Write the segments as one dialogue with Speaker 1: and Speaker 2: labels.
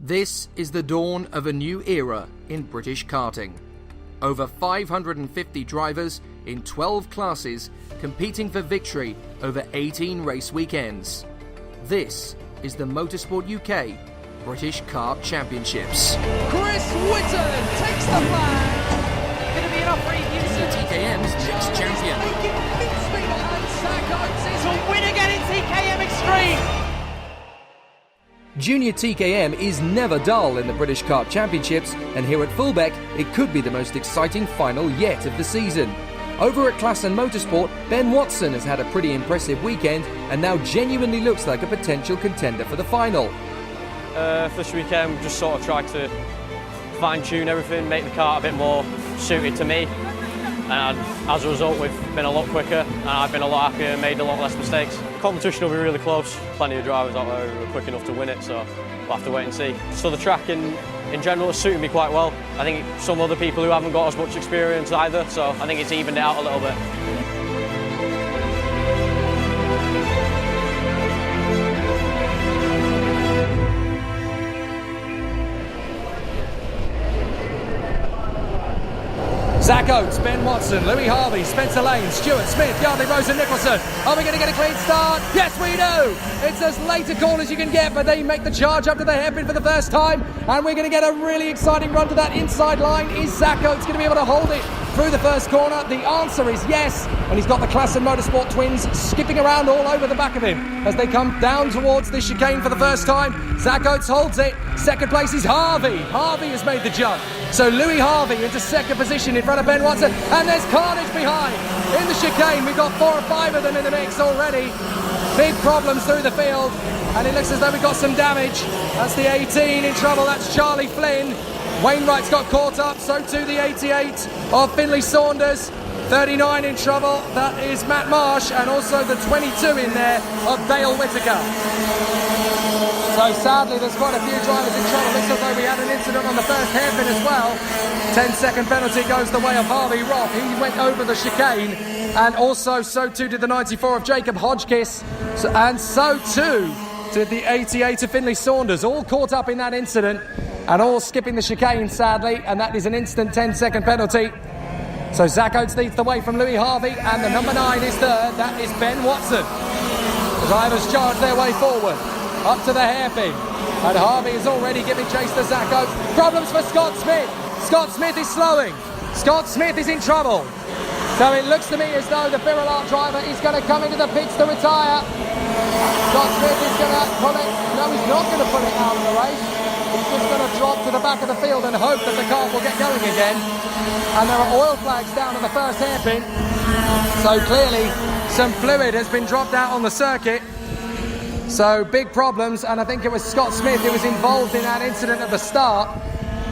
Speaker 1: This is the dawn of a new era in British karting. Over 550 drivers in 12 classes competing for victory over 18 race weekends. This is the Motorsport UK British Kart Championships.
Speaker 2: Chris Whitton takes the flag. Going to be enough for Houston.
Speaker 1: TKM's next champion.
Speaker 2: To win again in TKM Extreme.
Speaker 1: Junior TKM is never dull in the British Kart Championships, and here at Fulbeck, it could be the most exciting final yet of the season. Over at Klassen Motorsport, Ben Watson has had a pretty impressive weekend and now genuinely looks like a potential contender for the final.
Speaker 3: This weekend, we just sort of tried to fine-tune everything, make the kart a bit more suited to me. And as a result, we've been a lot quicker and I've been a lot happier and made a lot less mistakes. The competition will be really close. Plenty of drivers out there who are quick enough to win it, so we'll have to wait and see. So the track in general is suiting me quite well. I think some other people who haven't got as much experience either, so I think it's evened it out a little bit.
Speaker 1: Zach Oates, Ben Watson, Louis Harvey, Spencer Lane, Stuart Smith, Yardley Rose and Nicholson. Are we going to get a clean start? Yes, we do! It's as late a call as you can get, but they make the charge up to the hairpin for the first time, and we're going to get a really exciting run to that inside line. Is Zach Oates going to be able to hold it through the first corner? The answer is yes, and he's got the Klassen Motorsport twins skipping around all over the back of him as they come down towards the chicane for the first time. Zach Oates holds it. Second place is Harvey. Harvey has made the jump. So Louis Harvey into second position in front of Ben Watson, and there's carnage behind. In the chicane, we've got 4 or 5 of them in the mix already. Big problems through the field, and it looks as though we've got some damage. That's the 18 in trouble, that's Charlie Flynn. Wainwright's got caught up, so too the 88 of Finlay Saunders. 39 in trouble, that is Matt Marsh, and also the 22 in there of Dale Whittaker. So sadly, there's quite a few drivers in trouble. Looks as though we had an incident on the first hairpin as well. 10-second penalty goes the way of Harvey Roth. He went over the chicane, and also so too did the 94 of Jacob Hodgkiss, and so too did the 88 of Finlay Saunders. All caught up in that incident, and all skipping the chicane, sadly, and that is an instant 10-second penalty. So Zach Oates leads the way from Louis Harvey, and the number 9 is third. That is Ben Watson. The drivers charge their way forward, up to the hairpin, and Harvey is already giving chase to Zach Oates. Problems for Scott Smith. Scott Smith is slowing. Scott Smith is in trouble. So it looks to me as though the Birillard driver is going to come into the pits to retire. Scott Smith is going to pull it. No, he's not going to pull it out of the race. He's just going to drop to the back of the field and hope that the car will get going again. And there are oil flags down on the first hairpin. So clearly some fluid has been dropped out on the circuit. So big problems, and I think it was Scott Smith who was involved in that incident at the start.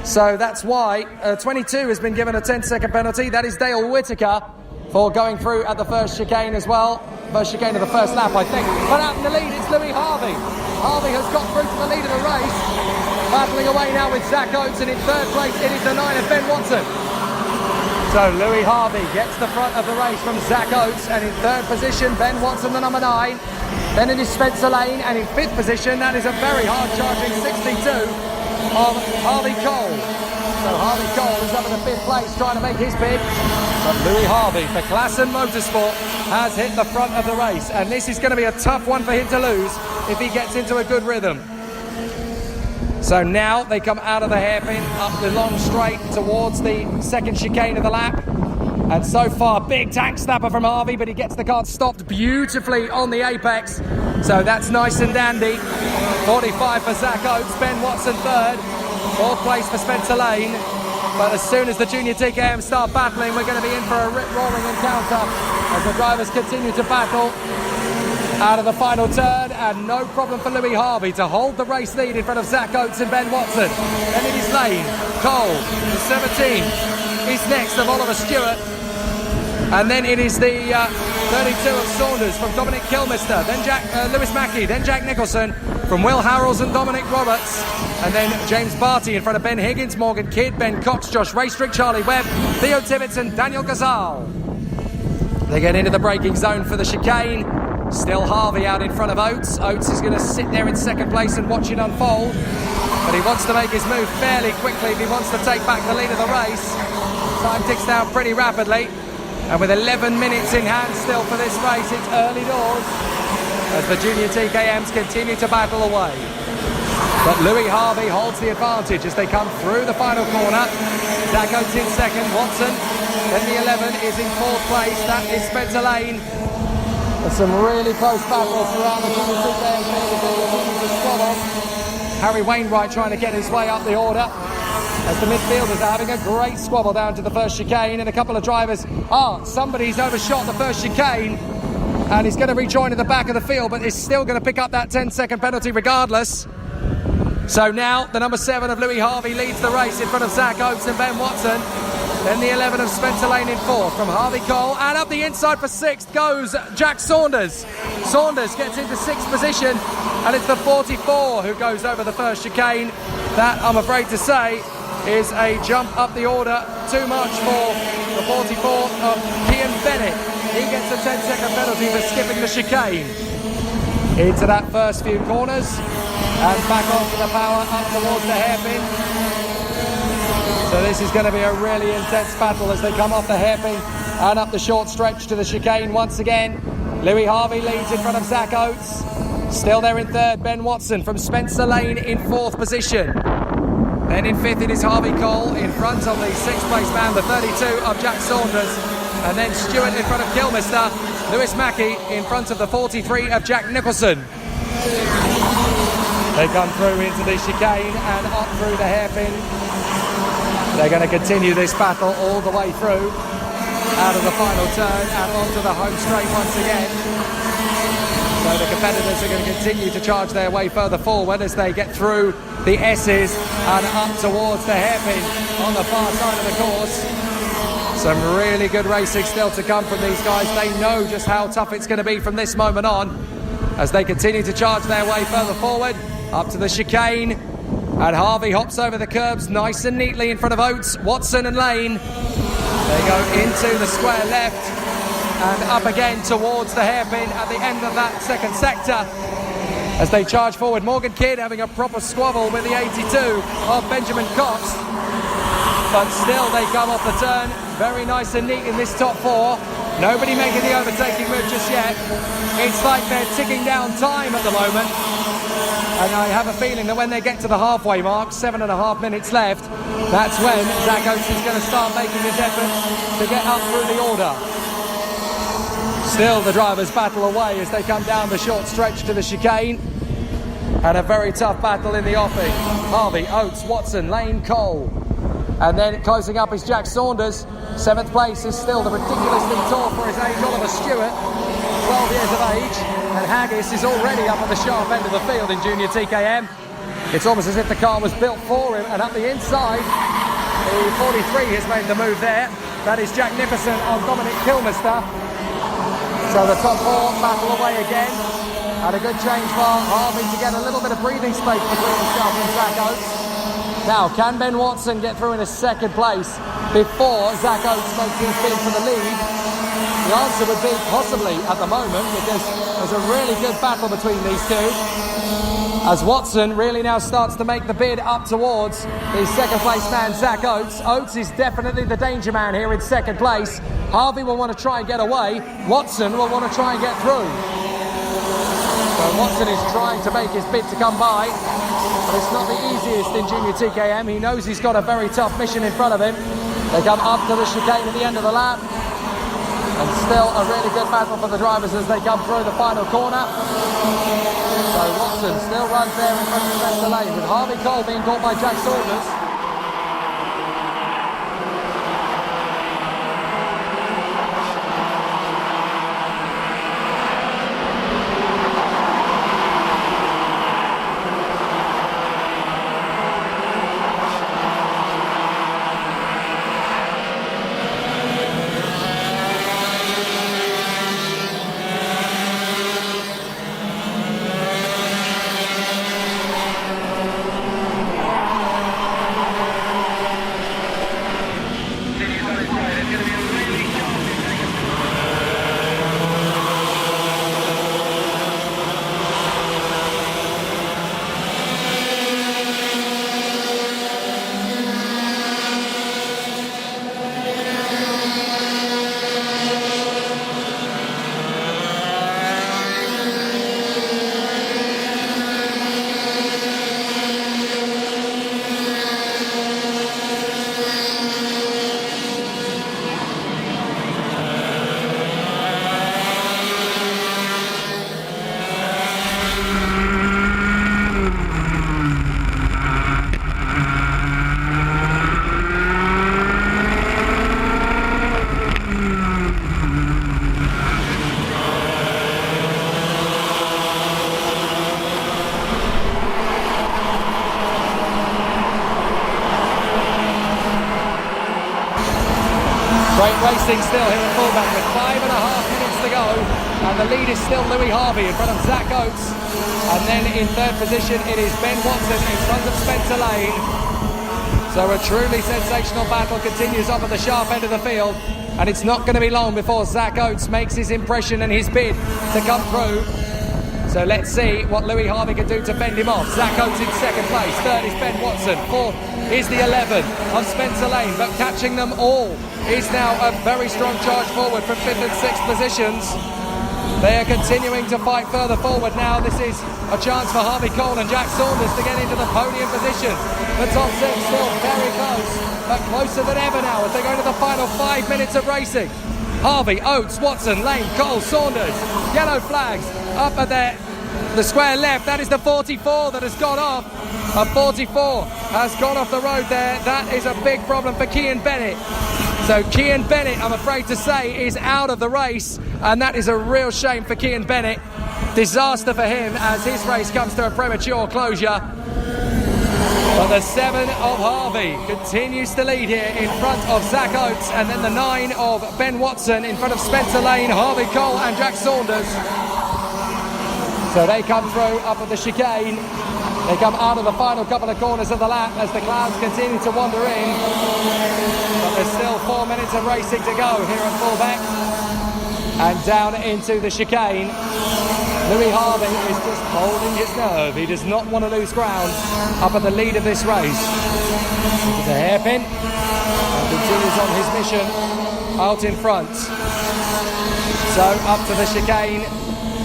Speaker 1: So that's why 22 has been given a 10-second penalty. That is Dale Whittaker for going through at the first chicane as well. First chicane of the first lap, I think. But out in the lead, it's Louis Harvey. Harvey has got through to the lead of the race. Battling away now with Zach Oates, and in third place it is the 9 of Ben Watson. So Louis Harvey gets the front of the race from Zach Oates, and in third position Ben Watson, the number 9. Then it is Spencer Lane, and in fifth position, that is a very hard charging 62 of Harvey Cole. So Harvey Cole is up in the fifth place trying to make his bid. But Louis Harvey for Klassen Motorsport has hit the front of the race, and this is going to be a tough one for him to lose if he gets into a good rhythm. So now they come out of the hairpin up the long straight towards the second chicane of the lap. And so far, big tank snapper from Harvey, but he gets the car stopped beautifully on the apex. So that's nice and dandy. 45 for Zach Oates, Ben Watson third. Fourth place for Spencer Lane. But as soon as the Junior TKM start battling, we're going to be in for a rip-roaring encounter as the drivers continue to battle out of the final turn, and no problem for Louis Harvey to hold the race lead in front of Zach Oates and Ben Watson. Then it is Lane. Cole, the 17, is next of Oliver Stewart. And then it is the 32 of Saunders from Dominic Kilmister, then Lewis Mackey, then Jack Nicholson from Will Harrells and Dominic Roberts, and then James Barty in front of Ben Higgins, Morgan Kidd, Ben Cox, Josh Raystrick, Charlie Webb, Theo Tibbets and Daniel Gazal. They get into the braking zone for the chicane. Still Harvey out in front of Oates. Oates is going to sit there in second place and watch it unfold. but he wants to make his move fairly quickly if he wants to take back the lead of the race. Time ticks down pretty rapidly, and with 11 minutes in hand still for this race, it's early doors as the junior TKMs continue to battle away. But Louis Harvey holds the advantage as they come through the final corner. Zach Oates in second, Watson, then the 11 is in fourth place, that is Spencer Lane. There's some really close battles throughout the junior TKM field. Harry Wainwright trying to get his way up the order as the midfielders are having a great squabble down to the first chicane, and a couple of drivers, somebody's overshot the first chicane and he's going to rejoin at the back of the field, but is still going to pick up that 10-second penalty regardless. So now the number 7 of Louis Harvey leads the race in front of Zach Oates and Ben Watson. Then the 11 of Spencer Lane in fourth from Harvey Cole, and up the inside for sixth goes Jack Saunders. Saunders gets into sixth position, and it's the 44 who goes over the first chicane. That, I'm afraid to say, is a jump up the order too much for the 44 of Kian Bennett. He gets a 10-second penalty for skipping the chicane. Into that first few corners, and back onto the power up towards the hairpin. So this is going to be a really intense battle as they come off the hairpin and up the short stretch to the chicane once again. Louis Harvey leads in front of Zach Oates. Still there in third, Ben Watson from Spencer Lane in fourth position. Then in fifth it is Harvey Cole in front of the sixth place man, the 32 of Jack Saunders. And then Stewart in front of Kilmister. Lewis Mackey in front of the 43 of Jack Nicholson. They come through into the chicane and up through the hairpin. They're going to continue this battle all the way through, out of the final turn and onto the home straight once again. So the competitors are going to continue to charge their way further forward as they get through the S's and up towards the hairpin on the far side of the course. Some really good racing still to come from these guys. They know just how tough it's going to be from this moment on as they continue to charge their way further forward, up to the chicane. And Harvey hops over the curbs nice and neatly in front of Oates, Watson and Lane. They go into the square left and up again towards the hairpin at the end of that second sector. As they charge forward, Morgan Kidd having a proper squabble with the 82 of Benjamin Cox. But still they come off the turn, very nice and neat in this top four. Nobody making the overtaking move just yet. It's like they're ticking down time at the moment. And I have a feeling that when they get to the halfway mark, 7.5 minutes left, that's when Zach Oates is going to start making his efforts to get up through the order. Still the drivers battle away as they come down the short stretch to the chicane. And a very tough battle in the offing. Harvey, Oates, Watson, Lane, Cole. And then closing up is Jack Saunders. 7th place is still the ridiculously tall for his age Oliver Stewart, 12 years of age. And Haggis is already up at the sharp end of the field in junior TKM. It's almost as if the car was built for him. And up the inside, the 43 has made the move there. That is Jack Nicholson on Dominic Kilmister. So the top four battle away again. And a good change for Harvey to get a little bit of breathing space between himself and Zach Oates. Now, can Ben Watson get through in a second place before Zach Oates makes his bid for the lead? The answer would be possibly at the moment, because there's a really good battle between these two. As Watson really now starts to make the bid up towards the second place man, Zach Oates. Oates is definitely the danger man here in second place. Harvey will want to try and get away. Watson will want to try and get through. So Watson is trying to make his bid to come by, but it's not the easiest in junior TKM. He knows he's got a very tough mission in front of him. They come up to the chicane at the end of the lap. And still a really good battle for the drivers as they come through the final corner. So Watson still runs there in front of Spencer Lane, with Harvey Cole being caught by Jack Saunders. Great racing still here at Fulbeck with 5.5 minutes to go, and the lead is still Louis Harvey in front of Zach Oates, and then in third position it is Ben Watson in front of Spencer Lane. So a truly sensational battle continues up at the sharp end of the field, and it's not going to be long before Zach Oates makes his impression and his bid to come through. So let's see what Louis Harvey can do to fend him off. Zach Oates in second place, third is Ben Watson, fourth is the 11 of Spencer Lane, but catching them all is now a very strong charge forward from fifth and sixth positions. They are continuing to fight further forward now. This is a chance for Harvey Cole and Jack Saunders to get into the podium position. The top six still very close, but closer than ever now as they go to the final 5 minutes of racing. Harvey, Oates, Watson, Lane, Cole, Saunders. Yellow flags up at the square left. That is the 44 that has gone off. A 44 has gone off the road there. That is a big problem for Cian Bennett. So Cian Bennett, I'm afraid to say, is out of the race, and that is a real shame for Cian Bennett. Disaster for him as his race comes to a premature closure. But the 7 of Harvey continues to lead here in front of Zach Oates, and then the 9 of Ben Watson in front of Spencer Lane, Harvey Cole and Jack Saunders. So they come through up at the chicane. They come out of the final couple of corners of the lap as the clouds continue to wander in. But there's still 4 minutes of racing to go here at Fulbeck. And down into the chicane. Louis Harvey is just holding his nerve. He does not want to lose ground up at the lead of this race. Into the hairpin. And continues on his mission out in front. So up to the chicane.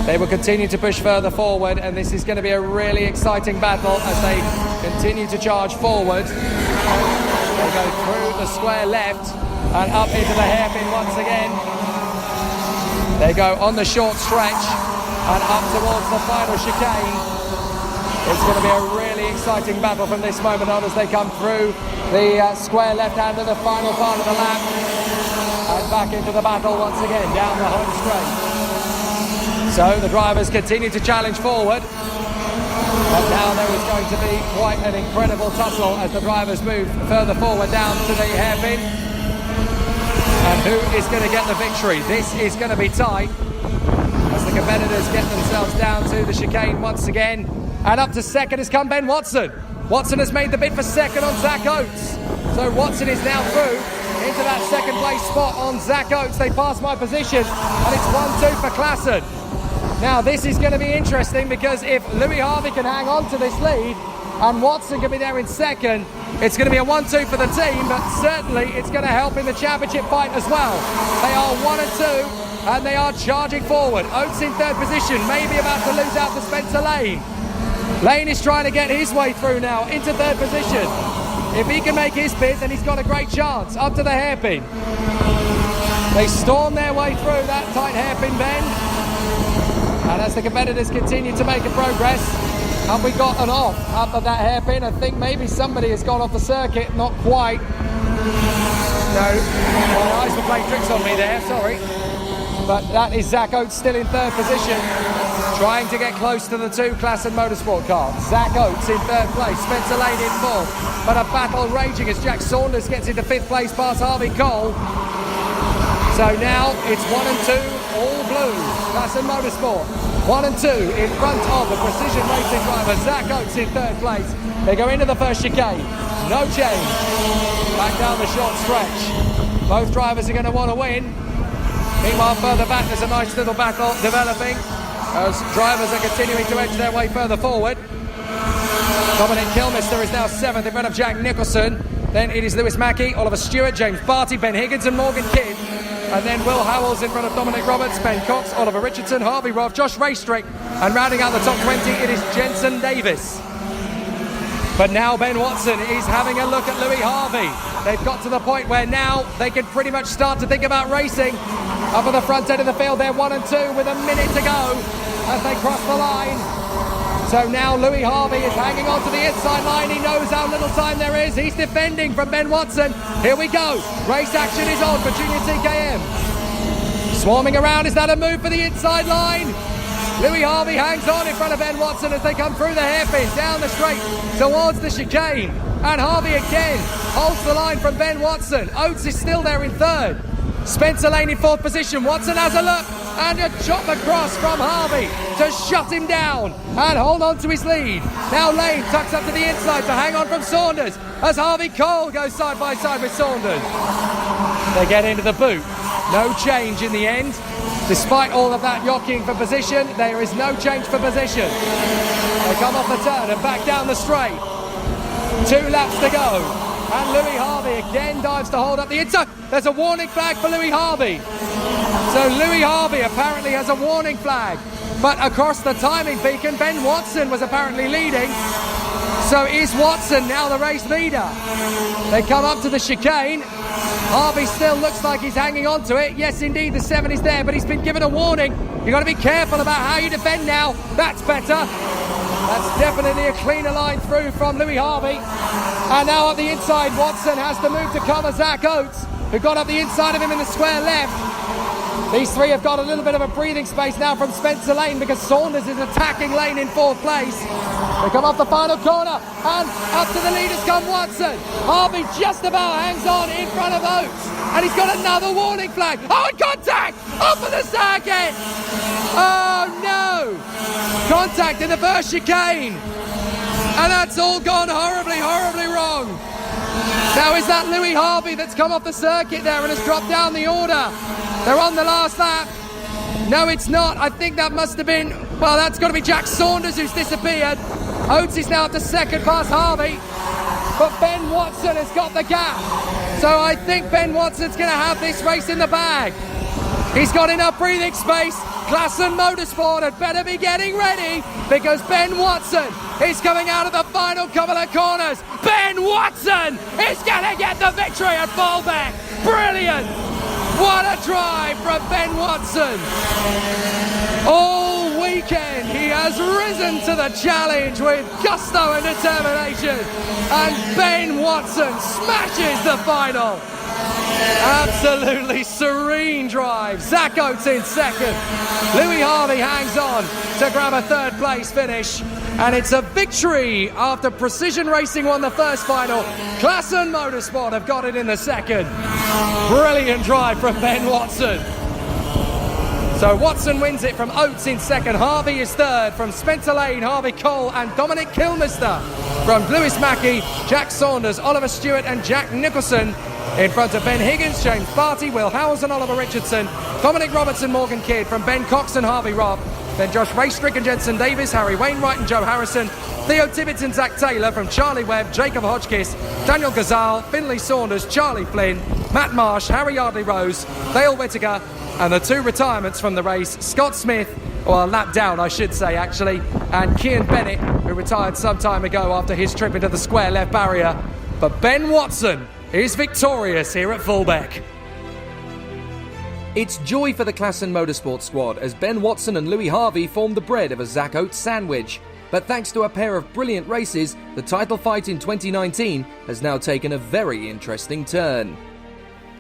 Speaker 1: They will continue to push further forward, and this is going to be a really exciting battle as they continue to charge forward. They go through the square left and up into the hairpin once again. They go on the short stretch and up towards the final chicane. It's going to be a really exciting battle from this moment on as they come through the square left hand of the final part of the lap and back into the battle once again down the home straight. So the drivers continue to challenge forward, but now there is going to be quite an incredible tussle as the drivers move further forward down to the hairpin. And who is going to get the victory? This is going to be tight as the competitors get themselves down to the chicane once again. And up to second has come Ben Watson. Watson has made the bid for second on Zach Oates. So Watson is now through into that second place spot on Zach Oates. They pass my position and it's 1-2 for Klassen. Now this is going to be interesting because if Louis Harvey can hang on to this lead and Watson can be there in second, it's going to be a 1-2 for the team, but certainly it's going to help in the championship fight as well. They are 1 and 2 and they are charging forward. Oates in third position, maybe about to lose out to Spencer Lane. Lane is trying to get his way through now into third position. If he can make his bid, then he's got a great chance up to the hairpin. They storm their way through that tight hairpin bend. And as the competitors continue to make a progress, have we got an off up at that hairpin? I think maybe somebody has gone off the circuit, not quite. No, my eyes were playing tricks on me there, sorry. But that is Zach Oates still in third position, trying to get close to the two Klassen Motorsport cars. Zach Oates in third place, Spencer Lane in fourth. But a battle raging as Jack Saunders gets into fifth place past Harvey Cole. So now it's 1 and 2, all blue. Klassen Motorsport, 1 and 2 in front of the precision racing driver Zach Oates in third place. They go into the first chicane, no change. Back down the short stretch. Both drivers are going to want to win. Meanwhile, further back, there's a nice little battle developing as drivers are continuing to edge their way further forward. Dominic Kilmister is now 7th in front of Jack Nicholson. Then it is Lewis Mackey, Oliver Stewart, James Barty, Ben Higgins and Morgan Kidd. And then Will Howells in front of Dominic Roberts, Ben Cox, Oliver Richardson, Harvey Roth, Josh Raystrick. And rounding out the top 20, it is Jensen Davis. But now Ben Watson is having a look at Louis Harvey. They've got to the point where now they can pretty much start to think about racing. Up at the front end of the field, they're 1 and 2 with a minute to go as they cross the line. So now Louis Harvey is hanging on to the inside line. He knows how little time there is. He's defending from Ben Watson. Here we go. Race action is on for Junior TKM. Swarming around. Is that a move for the inside line? Louis Harvey hangs on in front of Ben Watson as they come through the hairpin, down the straight towards the chicane. And Harvey again holds the line from Ben Watson. Oates is still there in third. Spencer Lane in 4th position. Watson has a look and a chop across from Harvey to shut him down and hold on to his lead. Now Lane tucks up to the inside to hang on from Saunders as Harvey Cole goes side by side with Saunders. They get into the boot. No change in the end. Despite all of that jockeying for position, there is no change for position. They come off the turn and back down the straight. 2 laps to go. And Louis Harvey again dives to hold up the inside. There's a warning flag for Louis Harvey. So Louis Harvey apparently has a warning flag. But across the timing beacon, Ben Watson was apparently leading. So is Watson now the race leader? They come up to the chicane. Harvey still looks like he's hanging on to it. Yes, indeed, the 7 is there, but he's been given a warning. You've got to be careful about how you defend now. That's better. That's definitely a cleaner line through from Louis Harvey. And now up the inside, Watson has to move to cover Zach Oates, who got up the inside of him in the square left. These 3 have got a little bit of a breathing space now from Spencer Lane because Saunders is attacking Lane in 4th place. They come off the final corner and up to the leaders come Watson. Harvey just about hangs on in front of Oates and he's got another warning flag. Oh, and contact off of the circuit. Oh no, contact in the first chicane and that's all gone horribly wrong. Now is that Louis Harvey that's come off the circuit there and has dropped down the order? They're on the last lap. No, it's not. I think that must have been, well, that's got to be Jack Saunders who's disappeared. Oates is now up to 2nd past Harvey. But Ben Watson has got the gap. So I think Ben Watson's going to have this race in the bag. He's got enough breathing space. Klassen Motorsport had better be getting ready because Ben Watson is coming out of the final couple of corners. Ben Watson is going to get the victory at Fulbeck. Brilliant. What a drive from Ben Watson. All weekend he has risen to the challenge with gusto and determination. And Ben Watson smashes the final. Absolutely serene drive. Zach Oates in 2nd. Louis Harvey hangs on to grab a 3rd place finish. And it's a victory after Precision Racing won the first final. Klassen Motorsport have got it in the 2nd. Brilliant drive from Ben Watson. So Watson wins it from Oates in 2nd. Harvey is 3rd from Spencer Lane, Harvey Cole and Dominic Kilmister. From Lewis Mackey, Jack Saunders, Oliver Stewart and Jack Nicholson. In front of Ben Higgins, James Barty, Will Howells and Oliver Richardson. Dominic Robertson, Morgan Kidd. From Ben Cox and Harvey Robb. Then Josh Raystrick and Jensen Davis, Harry Wainwright and Joe Harrison. Theo Tibbets and Zach Taylor. From Charlie Webb, Jacob Hodgkiss, Daniel Gazal, Finlay Saunders, Charlie Flynn, Matt Marsh, Harry Yardley Rose, Dale Whittaker. And the 2 retirements from the race, Scott Smith, or a lap down I should say actually, and Kian Bennett, who retired some time ago after his trip into the square left barrier. But Ben Watson is victorious here at Fulbeck. It's joy for the Klassen Motorsport squad as Ben Watson and Louis Harvey formed the bread of a Zach Oates sandwich. But thanks to a pair of brilliant races, the title fight in 2019 has now taken a very interesting turn.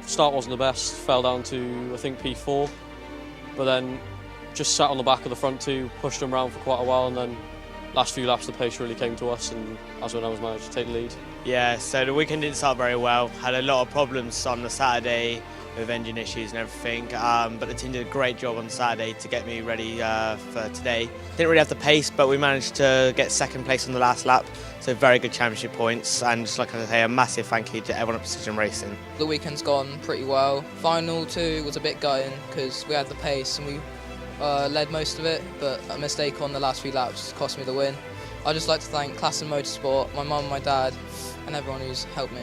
Speaker 3: Start wasn't the best, fell down to I think P4, but then just sat on the back of the front 2, pushed them around for quite a while, and then last few laps the pace really came to us and that's when I was managed to take the lead.
Speaker 4: Yeah, so the weekend didn't start very well. Had a lot of problems on the Saturday with engine issues and everything, but the team did a great job on Saturday to get me ready for today. Didn't really have the pace, but we managed to get 2nd place on the last lap, so very good championship points, and just like I say, a massive thank you to everyone at Precision Racing.
Speaker 5: The weekend's gone pretty well. Final 2 was a bit gutting because we had the pace and we led most of it, but a mistake on the last few laps cost me the win. I'd just like to thank Klassen Motorsport, my mum, my dad, and everyone who's helped me.